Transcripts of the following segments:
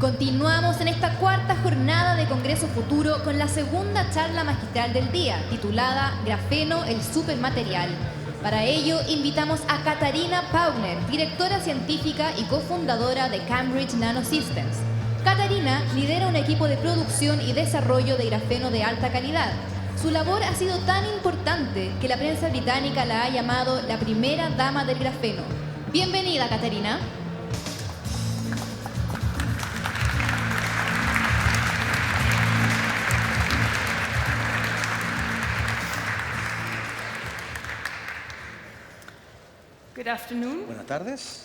Continuamos en esta cuarta jornada de Congreso Futuro con la segunda charla magistral del día, titulada Grafeno, el supermaterial. Para ello, invitamos a Katharina Pauwner, directora científica y cofundadora de Cambridge Nanosystems. Katharina lidera un equipo de producción y desarrollo de grafeno de alta calidad. Su labor ha sido tan importante que la prensa británica la ha llamado la primera dama del grafeno. Bienvenida, Katharina. Good afternoon. Buenas tardes.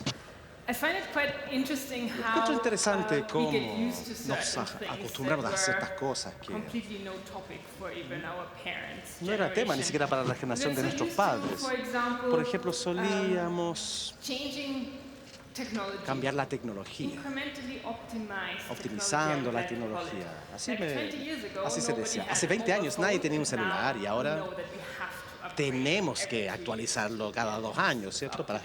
I find it quite interesting how Encuentro interesante cómo we get used to nos certain things acostumbramos a that ciertas were cosas que completely no topic for even our parents' no era tema ni generation. siquiera para la generación de Let's nuestros use to, padres. for example, Por ejemplo, solíamos changing technology, cambiar la tecnología, incrementally optimize optimizando la technology, I would tecnología. call it. Así se nobody decía. had Hace a 20 años mobile nadie phone, tenía un and now celular y we ahora know that we have to upgrade tenemos que everything. actualizarlo cada 2 años, ¿cierto? Para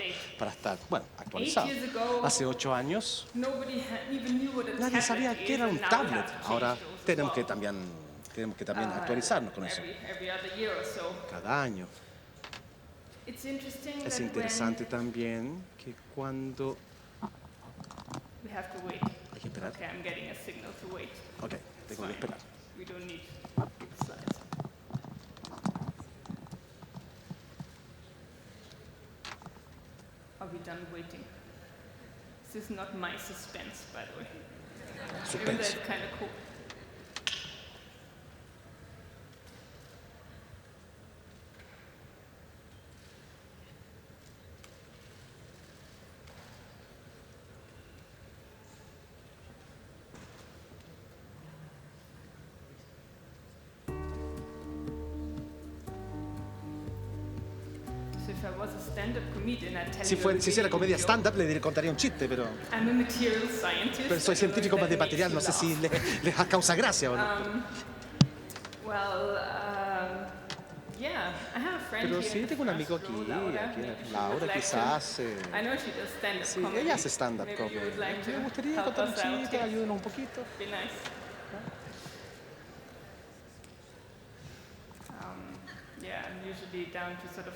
estar, bueno, actualizado. 8 years ago, Hace 8 años nobody even knew what a nadie sabía tablet qué is, era un and now we tablet. have to change Ahora those as tenemos que well. también actualizarnos con eso. Every other year or so. Cada año. It's interesting Es that interesante también que cuando... we have to wait. Hay que esperar. Okay, I'm getting a signal to wait. Ok, tengo que esperar. We don't need big slides. Are we done waiting? This is not my suspense, by the way. Even though Suspenso. it's kind of cool. So if I was a stand-up comedian, I'd tell Si you a hiciera really comedia good stand-up, le contaría un chiste, pero I'm a material scientist. soy I don't know científico if that de makes material, you no sé si laugh. les causa gracia o no. Well, yeah, I have a friend Pero here sí, in the tengo un first amigo aquí, row, Laura. Maybe she Laura would like quizás. to- I know she does stand-up Sí, comedy. ella hace stand-up Maybe you comedy. would like to Me gustaría help contar un us out chiste, here. ayúdenos un poquito. Be nice. Yeah, I'm usually down to sort of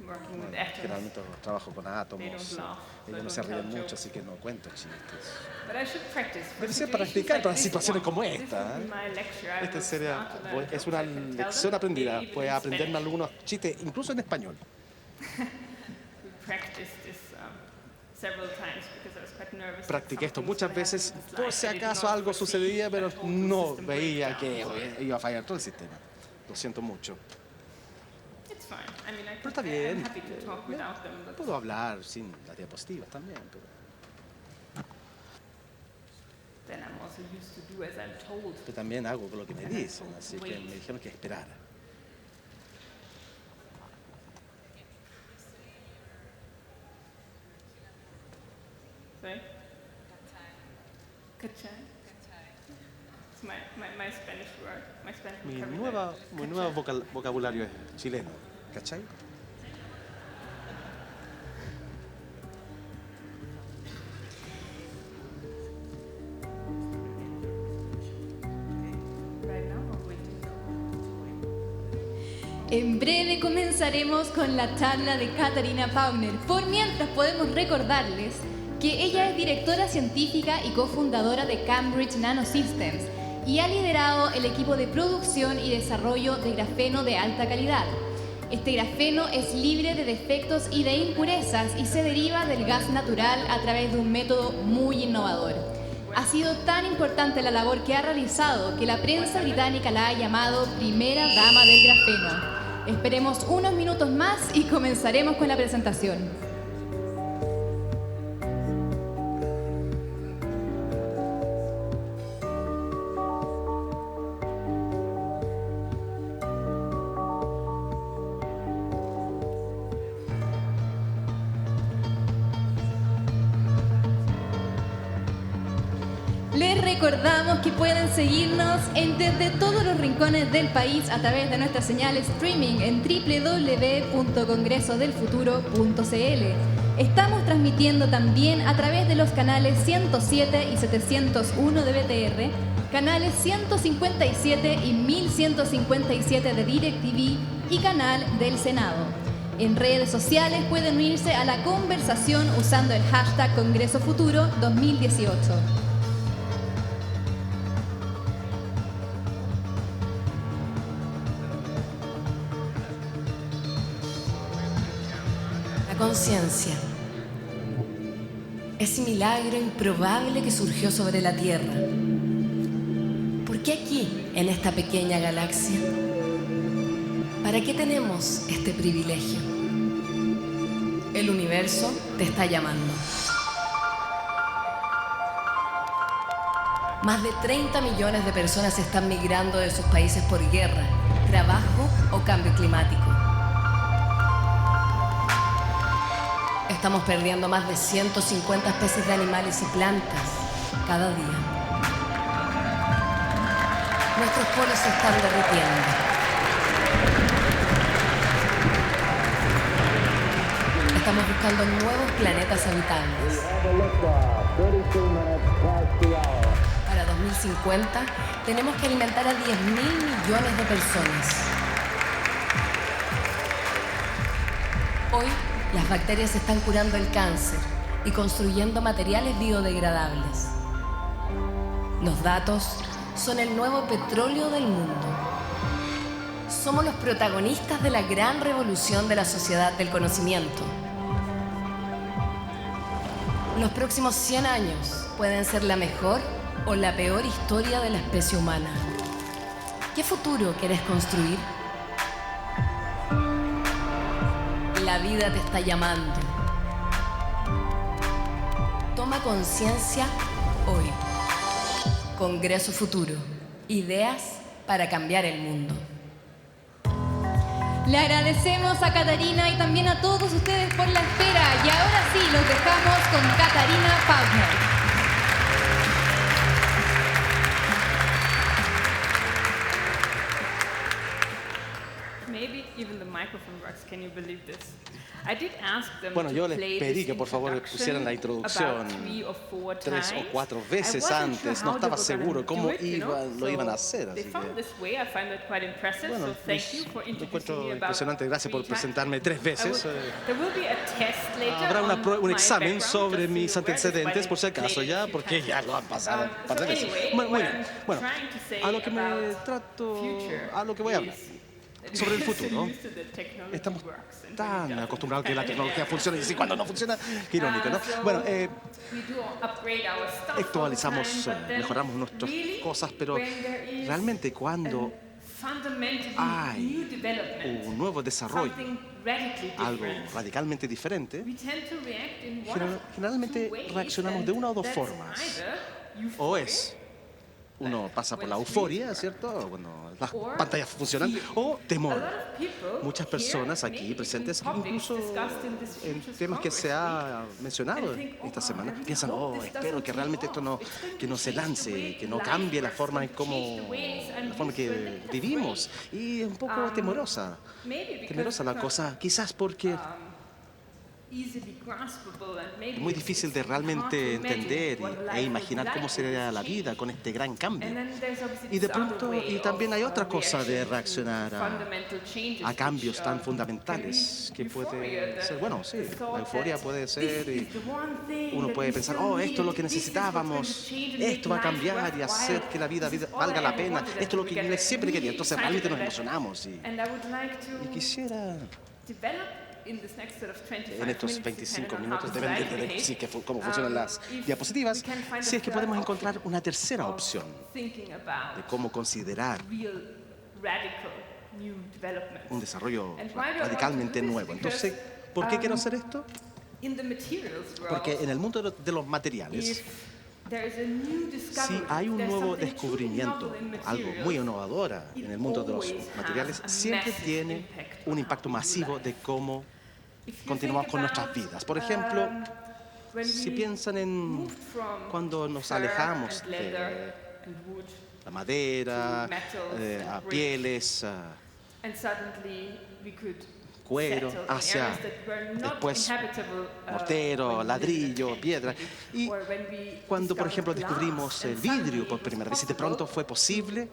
working with atoms. Generalmente trabajo con They átomos. don't laugh, so Ellos no I se don't ríen tell mucho, jokes. así que no cuento chistes. But I should practice for Debe ser situations para practicar like para this situaciones one. como This esta. would be my lecture. I Esta will sería, start to learn es jokes, una I can tell lección them, aprendida. maybe even Puedes in aprenderme Spanish. algunos chistes, incluso en español. We practiced this several times because I was quite nervous. that Practiqué esto something muchas would happen veces, to the por slides. si I did acaso not algo foresee sucedía, pero that whole no system veía breakdown. que iba a fallar todo el sistema. Lo siento mucho. It's fine. I mean, Pero está I'm bien. happy to talk without them. But Puedo hablar sin las diapositivas también. then I'm also used to do as I'm told. Pero también hago lo que me dicen, así que me dijeron que esperara. Sorry? Cachai. It's my Spanish word. My Spanish Mi vocabulary. nuevo vocabulario es chileno, ¿cachai? Right now or waiting? En breve comenzaremos con la charla de Katharina Pauwner. Por mientras podemos recordarles que ella es directora científica y cofundadora de Cambridge Nanosystems y ha liderado el equipo de producción y desarrollo de grafeno de alta calidad. Este grafeno es libre de defectos y de impurezas y se deriva del gas natural a través de un método muy innovador. Ha sido tan importante la labor que ha realizado que la prensa británica la ha llamado primera dama del grafeno. Esperemos unos minutos más y comenzaremos con la presentación. Les recordamos que pueden seguirnos desde todos los rincones del país a través de nuestra señal streaming en www.congresodelfuturo.cl. Estamos transmitiendo también a través de los canales 107 y 701 de BTR, canales 157 y 1157 de DirecTV y canal del Senado. En redes sociales pueden unirse a la conversación usando el hashtag Congreso Futuro 2018. La conciencia. Ese milagro improbable que surgió sobre la Tierra. ¿Por qué aquí, en esta pequeña galaxia? ¿Para qué tenemos este privilegio? El universo te está llamando. Más de 30 millones de personas están migrando de sus países por guerra, trabajo o cambio climático. Estamos perdiendo más de 150 especies de animales y plantas cada día. Nuestros polos se están derritiendo. Estamos buscando nuevos planetas habitables. Para 2050 tenemos que alimentar a 10.000 millones de personas. Hoy, las bacterias están curando el cáncer y construyendo materiales biodegradables. Los datos son el nuevo petróleo del mundo. Somos los protagonistas de la gran revolución de la sociedad del conocimiento. Los próximos 100 años pueden ser la mejor o la peor historia de la especie humana. ¿Qué futuro quieres construir? La vida te está llamando. Toma conciencia hoy. Congreso Futuro. Ideas para cambiar el mundo. Le agradecemos a Catarina y también a todos ustedes por la espera. Y ahora sí, los dejamos con Catarina Faulkner. Maybe even the microphone works. Can you believe this? I did ask them Bueno, yo to les play pedí this que por favor pusieran la introducción about 3 or 4 3 o times. 4 I veces wasn't antes. sure No how estaba they were gonna seguro cómo do it, you know? lo iban a So hacer. they Así found que, this way. I find that quite impressive. bueno, So thank you for lo introducing encuentro me about impresionante. Gracias por 3 times. presentarme 3 veces. There will be a test later Habrá on un my examen background, sobre just so mis you're aware, antecedentes, that's por si why they acaso, played ya, it a few porque times. ya lo han pasado un par de So veces. anyway, Muy what bien. I'm Bueno, trying to say a lo que me about trato, future a lo que voy a hablar. is Sobre el futuro. used to the technology Estamos works and when it tan doesn't. acostumbrados a que la tecnología funcione y cuando no funciona, qué irónico, ¿no? Bueno, We do upgrade our stuff all the actualizamos, time, but then mejoramos nuestras really, cosas, pero when there is realmente cuando fundamentally hay new development, un nuevo desarrollo, something radically algo different, radicalmente diferente, we tend to react in one of generalmente two ways, reaccionamos and de una o dos that's formas. either O euphoria, es uno pasa por la euforia, ¿cierto? Cuando las pantallas funcionan, o temor. Muchas personas aquí presentes, incluso en temas que se ha mencionado esta semana, piensan, oh, espero que realmente esto no se lance, que no cambie la forma en que vivimos. Y es un poco temerosa la cosa, quizás porque es muy difícil de realmente entender e imaginar cómo sería la vida con este gran cambio. Y de pronto, y también hay otra cosa de reaccionar a cambios tan fundamentales que puede ser, bueno, sí, la euforia puede ser, y uno puede pensar, oh, esto es lo que necesitábamos, esto va a cambiar y hacer que la vida valga la pena, esto es lo que yo siempre quería, entonces realmente nos emocionamos y quisiera en estos 25 minutos deben de ver sí, cómo funcionan las diapositivas, si es que podemos encontrar una tercera opción de cómo considerar un desarrollo radicalmente nuevo. Entonces, ¿por qué quiero hacer esto? Porque en el mundo de los materiales, si hay un nuevo descubrimiento, algo muy innovador en el mundo de los materiales, siempre tiene un impacto masivo de cómo continuamos con nuestras vidas. Por ejemplo, Si piensan en cuando nos alejamos de la madera, a pieles, cuero, hacia después mortero, ladrillo, piedra. Y cuando, por ejemplo, descubrimos el vidrio por primera vez y de pronto fue posible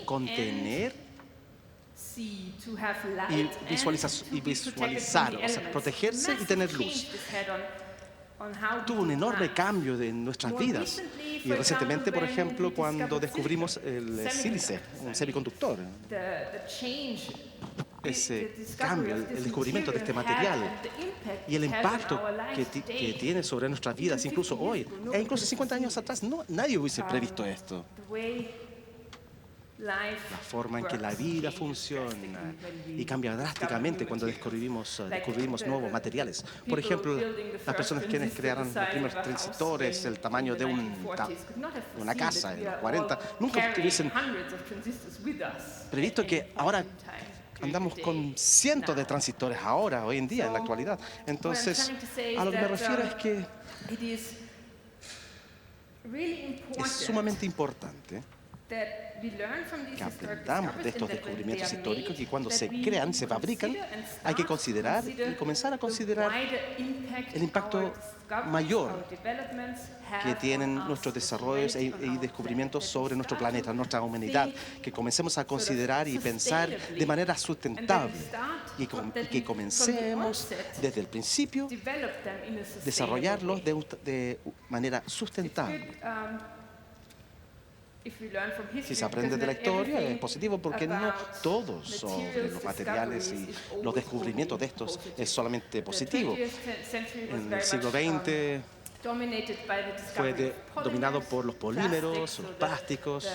contener y visualizar, o sea, protegerse y tener luz. Tuvo un enorme cambio en nuestras vidas. Y recientemente, por ejemplo, cuando descubrimos el sílice, un semiconductor, ese cambio, el descubrimiento de este material y el impacto que tiene sobre nuestras vidas, incluso hoy, e incluso 50 años atrás, nadie hubiese previsto esto. La forma en que la vida funciona y cambia drásticamente cuando descubrimos nuevos materiales. Por ejemplo, las personas que crearon los primeros transistores, el tamaño de una casa en los 40, nunca hubiesen previsto que ahora andamos con cientos de transistores hoy en día, en la actualidad. Entonces, a lo que me refiero es que es sumamente importante que aprendamos de estos descubrimientos históricos y cuando se crean, se fabrican, hay que considerar y comenzar a considerar el impacto mayor que tienen nuestros desarrollos y descubrimientos sobre nuestro planeta, nuestra humanidad, que comencemos a considerar y pensar de manera sustentable y que comencemos desde el principio desarrollarlos de manera sustentable. Si se aprende de la historia es positivo porque no todo sobre los materiales y los descubrimientos de estos es solamente positivo. En el siglo XX fue dominado por los polímeros, los plásticos,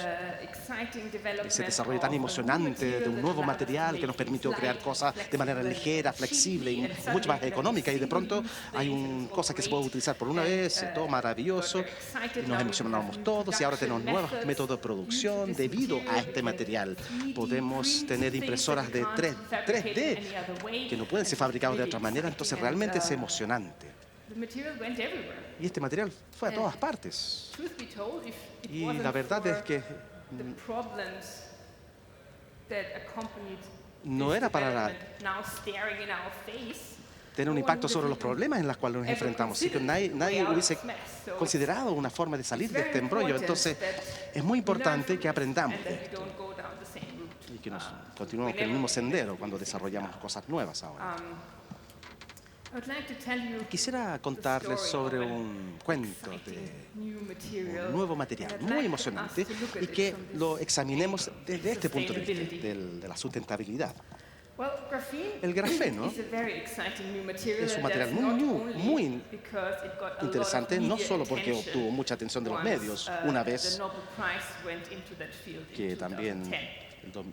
ese desarrollo tan emocionante de un nuevo material que nos permitió crear cosas de manera ligera, flexible y mucho más económica. Y de pronto hay una cosa que se puede utilizar por una vez, todo maravilloso, y nos emocionamos todos y ahora tenemos nuevos métodos de producción debido a este material. Podemos tener impresoras de 3D que no pueden ser fabricadas de otra manera, entonces realmente es emocionante. Y este material fue a todas partes. Y la verdad es que no era para tener un impacto sobre los problemas en los cuales nos enfrentamos. Así que nadie hubiese considerado una forma de salir de este embrollo. Entonces, es muy importante que aprendamos de esto y que nos continuemos con el mismo sendero cuando desarrollamos cosas nuevas ahora. Quisiera contarles sobre un cuento de un nuevo material muy emocionante y que lo examinemos desde este punto de vista, de la sustentabilidad. El grafeno es un material muy interesante, no solo porque obtuvo mucha atención de los medios, una vez que también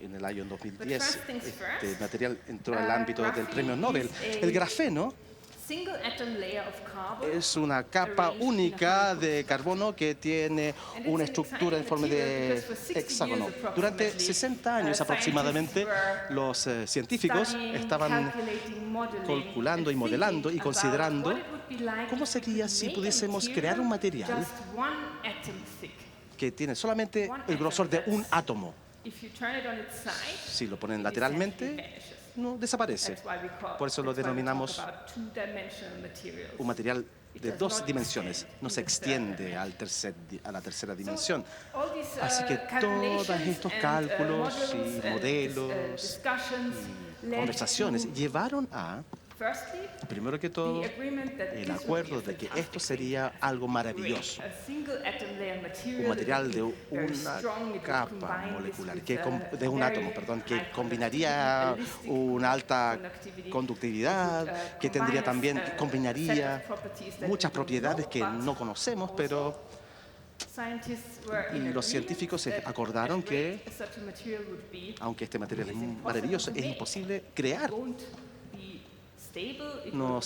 en el año 2010 este material entró al ámbito del premio Nobel. El grafeno es una capa única de carbono que tiene una estructura en forma de hexágono. Durante 60 años aproximadamente, los científicos estaban calculando y modelando y considerando cómo sería si pudiésemos crear un material que tiene solamente el grosor de un átomo. Si lo ponen lateralmente, no desaparece. Por eso lo denominamos un material de 2 dimensiones. No se extiende a la tercera dimensión. Así que todos estos cálculos y modelos y conversaciones llevaron a, primero que todo, el acuerdo de que esto sería algo maravilloso. Un material de una capa molecular, de un átomo, que combinaría una alta conductividad, que combinaría muchas propiedades que no conocemos, pero y los científicos acordaron que, aunque este material es maravilloso, es imposible crear. No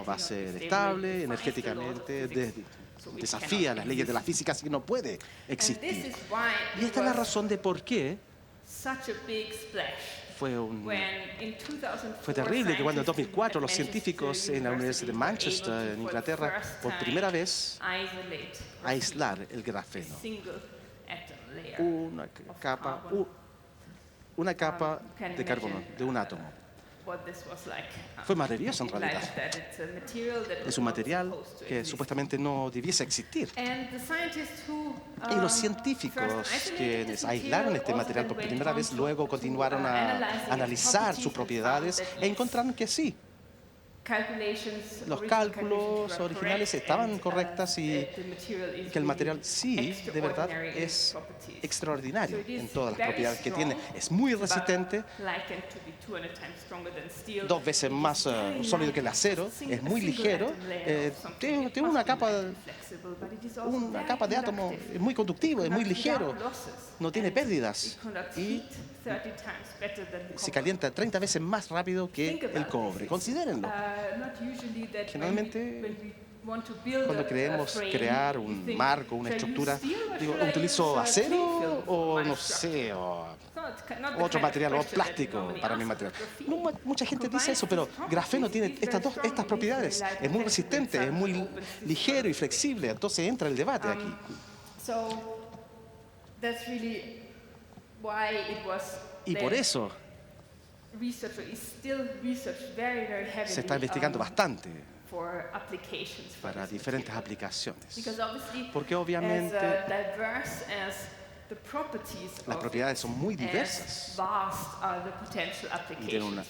va a ser estable energéticamente, desafía las leyes de la física, así que no puede existir. Y esta es la razón de por qué Fue terrible que cuando en 2004 los científicos en la Universidad de Manchester, en Inglaterra, por primera vez aislar el grafeno. Una capa de carbono, de un átomo. Fue maravilloso en realidad. Es un material que supuestamente no debiese existir. Y los científicos quienes aislaron este material por primera vez luego continuaron a analizar sus propiedades e encontraron que sí. Los cálculos originales estaban correctas y que el material sí, de verdad, es extraordinario en todas las propiedades que tiene. Es muy resistente, 2 veces más sólido que el acero, es muy ligero, tiene una capa de átomo, es muy conductivo, es muy ligero, no tiene pérdidas y se calienta 30 veces más rápido que el cobre. Considérenlo. Generalmente, cuando queremos crear un marco, una estructura, digo, ¿utilizo acero o no sé, o otro material, o plástico para mi material? No, mucha gente dice eso, pero grafeno tiene estas propiedades. Es muy resistente, es muy ligero y flexible. Entonces entra el debate aquí. Y por eso se está investigando bastante para diferentes aplicaciones. Porque obviamente las propiedades son muy diversas y tienen un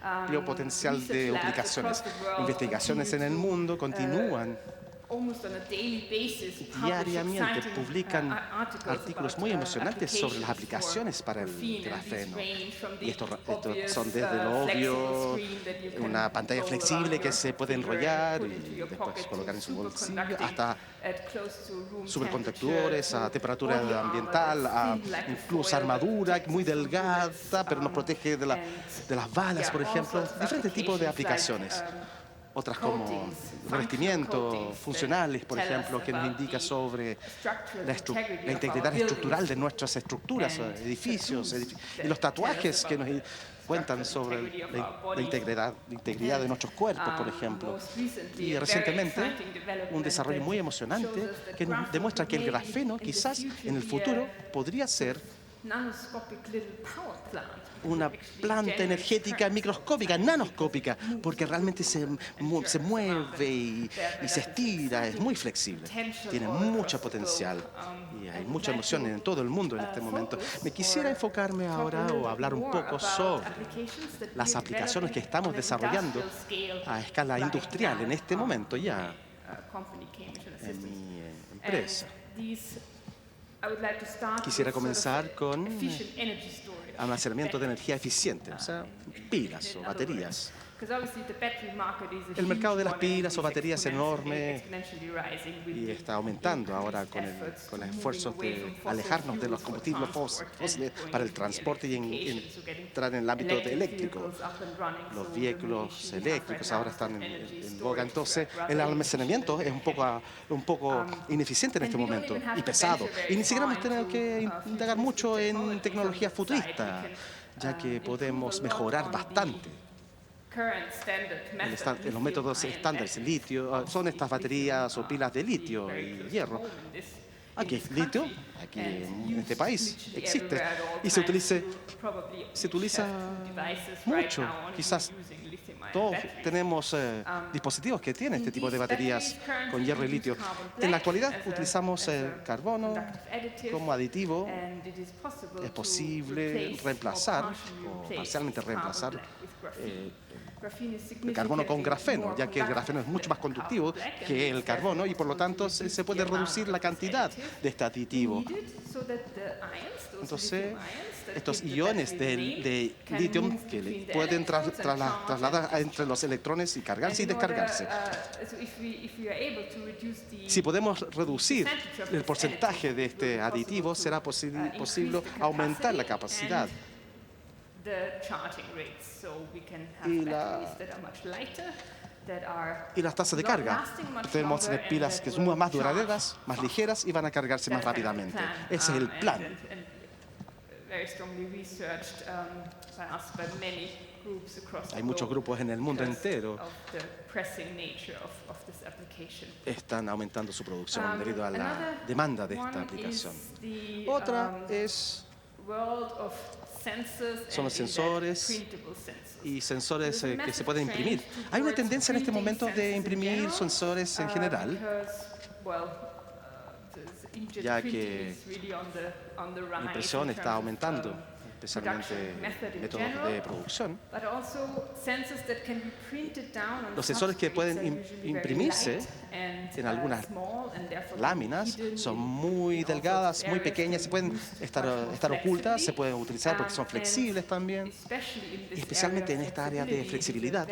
amplio potencial de aplicaciones. Investigaciones en el mundo continúan. Diariamente publican artículos muy emocionantes sobre las aplicaciones para el grafeno. Y estos son desde lo obvio, una pantalla flexible que se puede enrollar y después colocar en su bolsillo, hasta superconductores a temperatura ambiental, incluso armadura muy delgada, pero nos protege de las balas, por ejemplo. Diferentes tipos de aplicaciones. Otras como revestimientos funcionales, por ejemplo, que nos indica sobre la integridad estructural de nuestras estructuras, edificios, y los tatuajes que nos cuentan sobre la integridad de nuestros cuerpos, por ejemplo. Y recientemente, un desarrollo muy emocionante que nos demuestra que el grafeno quizás en el futuro podría ser una planta energética microscópica, nanoscópica, porque realmente se mueve y se estira, es muy flexible, tiene mucho potencial y hay mucha emoción en todo el mundo en este momento. Me quisiera enfocarme ahora o hablar un poco sobre las aplicaciones que estamos desarrollando a escala industrial en este momento ya en mi empresa. Quisiera comenzar con almacenamiento de energía eficiente, o sea, pilas o baterías. El mercado de las pilas o baterías es enorme y está aumentando ahora con los esfuerzos de alejarnos de los combustibles fósiles para el transporte y entrar en el ámbito eléctrico. Los vehículos eléctricos ahora están en boga. Entonces, el almacenamiento es un poco ineficiente en este momento y pesado. Y ni siquiera hemos tenido que indagar mucho en tecnología futurista, ya que podemos mejorar bastante. Los métodos estándares, el litio, son estas baterías o pilas de litio y hierro. Aquí es litio, aquí en este país existe y se utiliza mucho. Quizás todos tenemos dispositivos que tienen este tipo de baterías con hierro y litio. En la actualidad utilizamos el carbono como aditivo. Es posible reemplazar o parcialmente reemplazar el carbono con grafeno, ya que el grafeno es mucho más conductivo que el carbono y por lo tanto se puede reducir la cantidad de este aditivo. Entonces, estos iones de litio que pueden trasladar entre los electrones y cargarse y descargarse. Si podemos reducir el porcentaje de este aditivo, será posible aumentar la capacidad. Y las tasas de carga. Podemos tener pilas que son más duraderas, más ligeras y van a cargarse más rápidamente. Ese es el plan. Hay muchos grupos en el mundo entero están aumentando su producción debido a la demanda de esta aplicación. Otra son los sensores y sensores que se pueden imprimir. Hay una tendencia en este momento de imprimir sensores en general, ya que la impresión está aumentando, especialmente métodos de producción. Los sensores que pueden imprimirse en algunas láminas son muy delgadas, muy pequeñas, y pueden estar ocultas, se pueden utilizar porque son flexibles también. Y especialmente en esta área de flexibilidad,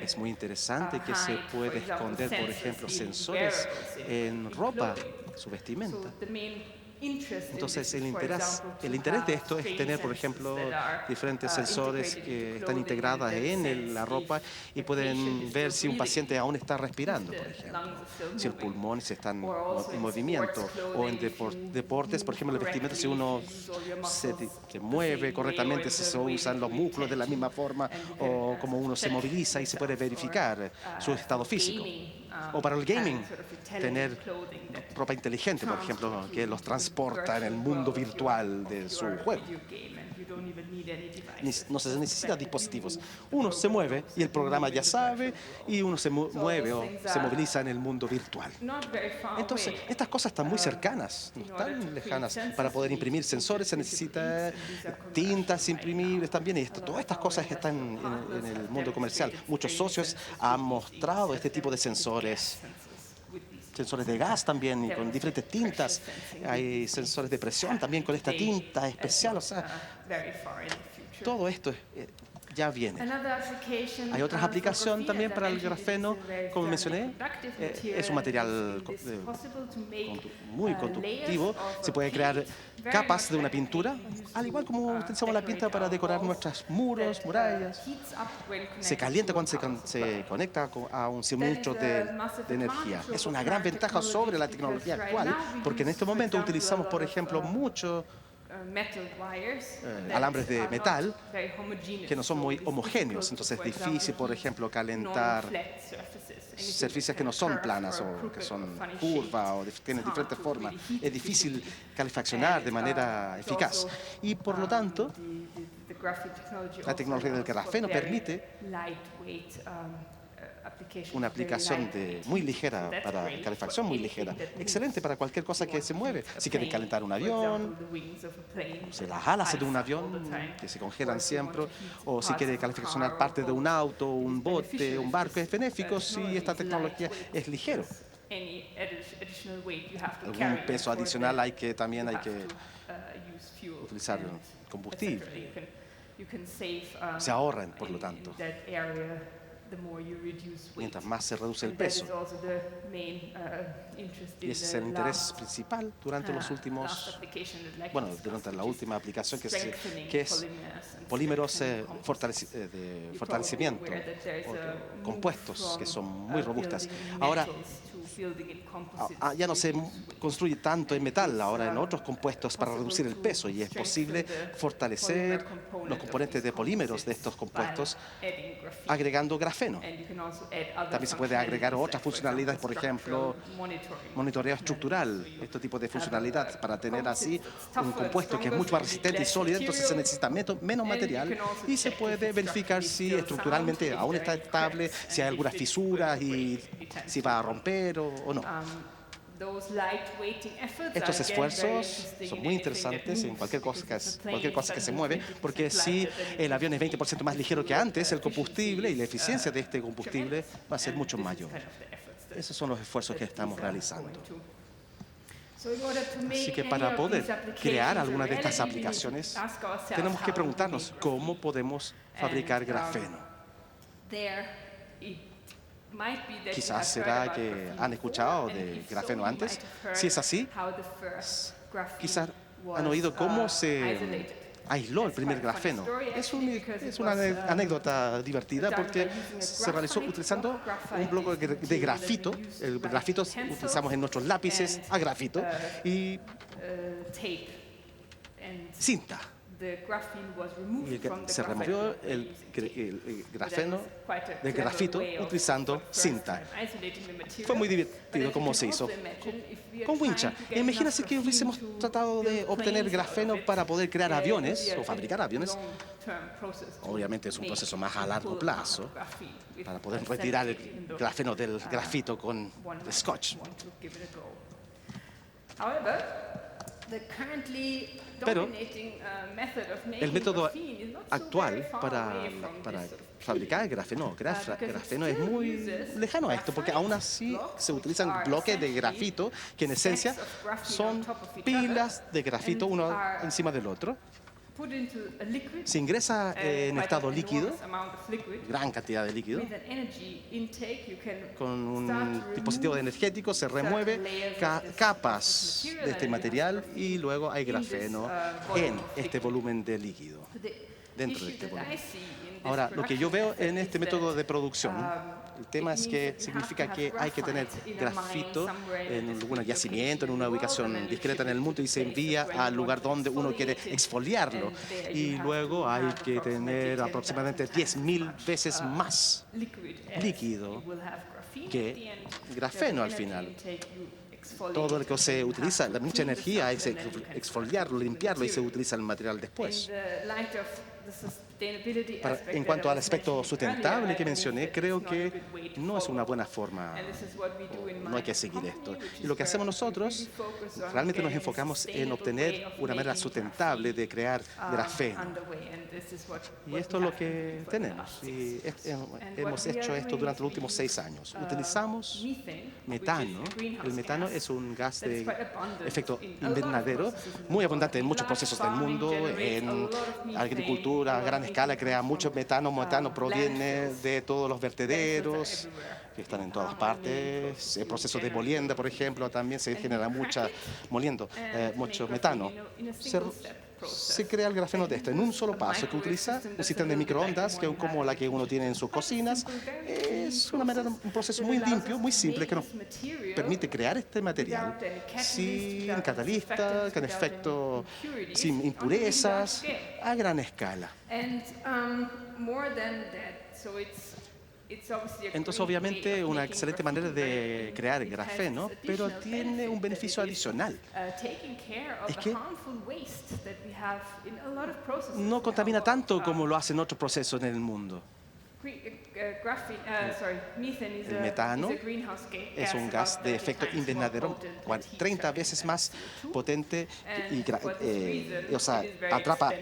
es muy interesante que se puede esconder, por ejemplo, sensores en ropa, su vestimenta. Entonces, el interés de esto es tener, por ejemplo, diferentes sensores que están integrados en la ropa y pueden ver si un paciente aún está respirando, por ejemplo, si los pulmones están en movimiento, o en deportes, por ejemplo, el vestimenta, si uno se mueve correctamente, si se usan los músculos de la misma forma, o como uno se moviliza, y se puede verificar su estado físico. O para el gaming, tener ropa inteligente, por ejemplo, que los transporta en el mundo virtual de su juego. No se necesitan dispositivos. Uno se mueve y el programa ya sabe, y uno se mueve o se moviliza en el mundo virtual. Entonces, estas cosas están muy cercanas, no están lejanas. Para poder imprimir sensores se necesita tintas imprimibles también, y todas estas cosas están en el mundo comercial. Muchos socios han mostrado este tipo de sensores de gas también, y con diferentes tintas. Hay sensores de presión también con esta tinta especial. O sea, todo esto ya viene. Hay otras aplicaciones también para el grafeno, como mencioné. Es un material muy conductivo. Se puede crear capas de una pintura, al igual como utilizamos la pintura para decorar nuestros muros, murallas. Se calienta cuando se conecta a un suministro de energía. Es una gran ventaja sobre la tecnología actual, porque en este momento utilizamos, por ejemplo, muchos alambres de metal que no son muy homogéneos. Entonces es difícil, por ejemplo, calentar superficies que no son planas o que son curvas o tienen diferentes formas. Es difícil calefaccionar de manera eficaz. Y por lo tanto, la tecnología del grafeno permite una aplicación muy ligera, para calefacción muy ligera. Excelente para cualquier cosa que se mueve. Si quieren calentar un avión, las alas de un avión que se congelan siempre, o si quiere calefaccionar parte de un auto, un bote, un barco, es benéfico si esta tecnología es ligera. Algún peso adicional también hay que utilizar combustible. Se ahorran, por lo tanto, mientras más se reduce el peso. Y ese es el interés principal durante los últimos, durante la última aplicación, que es polímeros de fortalecimiento, compuestos que son muy robustas. Ahora, ya no se construye tanto en metal, ahora en otros compuestos para reducir el peso, y es posible fortalecer los componentes de polímeros de estos compuestos agregando grafeno. También se puede agregar otras funcionalidades, por ejemplo, monitoreo estructural, este tipo de funcionalidad, para tener así un compuesto que es mucho más resistente y sólido. Entonces se necesita menos material, y se puede verificar si estructuralmente aún está estable, si hay algunas fisuras y si va a romper o no. Estos esfuerzos son muy interesantes en cualquier cosa que se mueve, porque si el avión es 20% más ligero que antes, el combustible y la eficiencia de este combustible va a ser mucho mayor. Esos son los esfuerzos que estamos realizando. Así que para poder crear alguna de estas aplicaciones, tenemos que preguntarnos cómo podemos fabricar grafeno. Quizás será que han escuchado de grafeno antes. Si es así, quizás han oído cómo se aisló el primer grafeno. Es una anécdota divertida, porque se realizó utilizando un bloque de grafito. El grafito utilizamos en nuestros lápices a grafito, y cinta. Y se removió el grafeno del grafito utilizando cinta. Fue muy divertido cómo se hizo con wincha. Imagínense que hubiésemos tratado de obtener grafeno para poder crear aviones o fabricar aviones. Obviamente es un proceso más a largo plazo para poder retirar el grafeno del grafito con scotch. Pero el método actual para fabricar el grafeno es muy lejano a esto, porque aún así se utilizan bloques de grafito que en esencia son pilas de grafito uno encima del otro. Se ingresa en estado líquido, gran cantidad de líquido, con un dispositivo energético se remueve capas de este material y luego hay grafeno en este volumen de líquido, dentro de este volumen. Ahora, lo que yo veo en este método de producción, el tema es que significa que hay que tener grafito en algún yacimiento, en una ubicación discreta en el mundo y se envía al lugar donde uno quiere exfoliarlo. Y luego hay que tener aproximadamente 10.000 veces más líquido que grafeno al final. Todo lo que se utiliza, mucha energía es exfoliarlo, limpiarlo y se utiliza el material después. En cuanto al aspecto sustentable que mencioné, creo que no es una buena forma, no hay que seguir esto. Y lo que hacemos nosotros, realmente nos enfocamos en obtener una manera sustentable de crear grafeno. Y esto es lo que tenemos. Y hemos hecho esto durante los últimos 6 años. Utilizamos metano. El metano es un gas de efecto invernadero muy abundante en muchos procesos del mundo, en agricultura a gran escala crea mucho metano. Metano proviene de todos los vertederos que están en todas partes. El proceso de molienda, por ejemplo, también se genera mucho metano. Se crea el grafeno de esto en un solo paso, que utiliza un sistema de microondas que es como la que uno tiene en sus cocinas. Es un proceso muy limpio, muy simple, que nos permite crear este material sin catalista, con efecto, sin impurezas, a gran escala. Entonces, obviamente, una excelente manera de crear grafeno, pero tiene un beneficio adicional. Es que no contamina tanto como lo hacen otros procesos en el mundo. El metano es un gas de efecto invernadero 30 veces más potente y atrapa.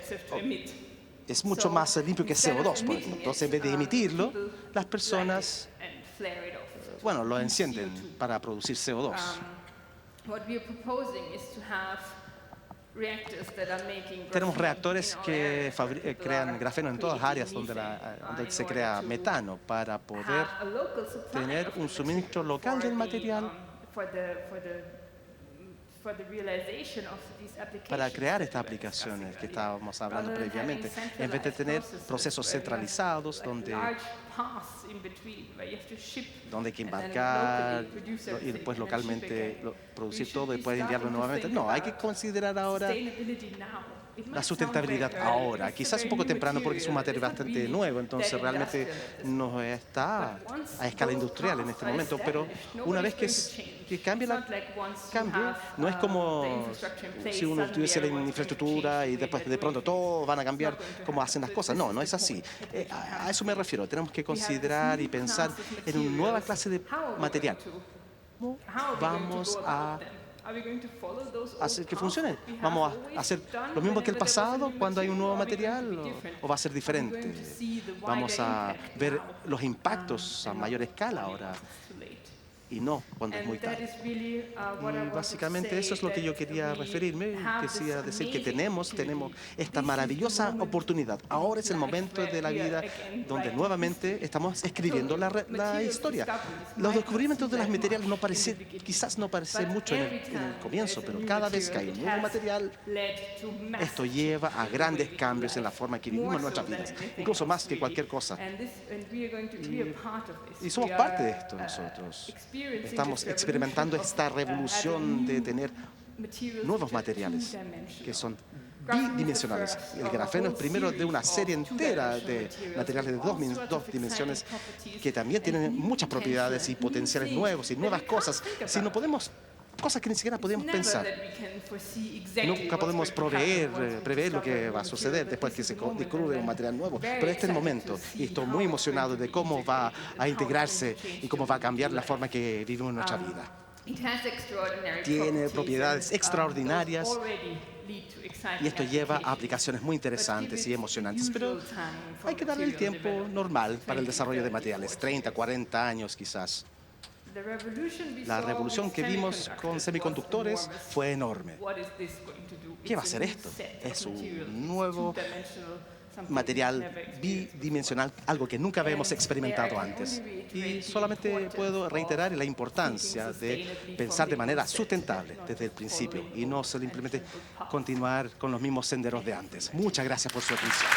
Es mucho más limpio que CO2, por ejemplo. Entonces, en vez de emitirlo, las personas, lo encienden para producir CO2. Tenemos reactores que crean grafeno en todas las áreas donde se crea metano para poder tener un suministro local del material para crear estas aplicaciones que estábamos hablando previamente, en vez de tener procesos centralizados donde hay que embarcar y después localmente producir todo y después enviarlo nuevamente. No, hay que considerar ahora la sustentabilidad ahora. Quizás un poco temprano porque es un material bastante nuevo, entonces realmente no está a escala industrial en este momento, pero una vez que cambie, no es como si uno tuviese la infraestructura y después de pronto todo van a cambiar cómo hacen las cosas. No, no es así. A eso me refiero. Tenemos que considerar y pensar en una nueva clase de material. ¿Cómo vamos a hacer que funcione? ¿Vamos a hacer lo mismo que el pasado cuando hay un nuevo material o va a ser diferente? Vamos a ver los impactos a mayor escala ahora y no cuando es muy tarde. Y básicamente eso es lo que yo quería referirme. Quería decir que tenemos esta maravillosa oportunidad. Ahora es el momento de la vida donde nuevamente estamos escribiendo la historia. Los descubrimientos de los materiales quizás no parecen mucho en el comienzo, pero cada vez que hay un nuevo material, esto lleva a grandes cambios en la forma que vivimos nuestras vidas, incluso más que cualquier cosa. Y somos parte de esto nosotros. Estamos experimentando esta revolución de tener nuevos materiales que son bidimensionales. El grafeno es primero de una serie entera de materiales de dos dimensiones que también tienen muchas propiedades y potenciales nuevos y nuevas cosas. Si no podemos, cosas que ni siquiera podemos pensar. Nunca podemos prever lo que va a suceder después que se descubre un material nuevo. Pero este es el momento y estoy muy emocionado de cómo va a integrarse y cómo va a cambiar la forma que vivimos nuestra vida. Tiene propiedades extraordinarias y esto lleva a aplicaciones muy interesantes y emocionantes, pero hay que darle el tiempo normal para el desarrollo de materiales, 30, 40 años quizás. La revolución que vimos con semiconductores fue enorme. ¿Qué va a ser esto? Es un nuevo material bidimensional, algo que nunca habíamos experimentado antes. Y solamente puedo reiterar la importancia de pensar de manera sustentable desde el principio y no simplemente continuar con los mismos senderos de antes. Muchas gracias por su atención.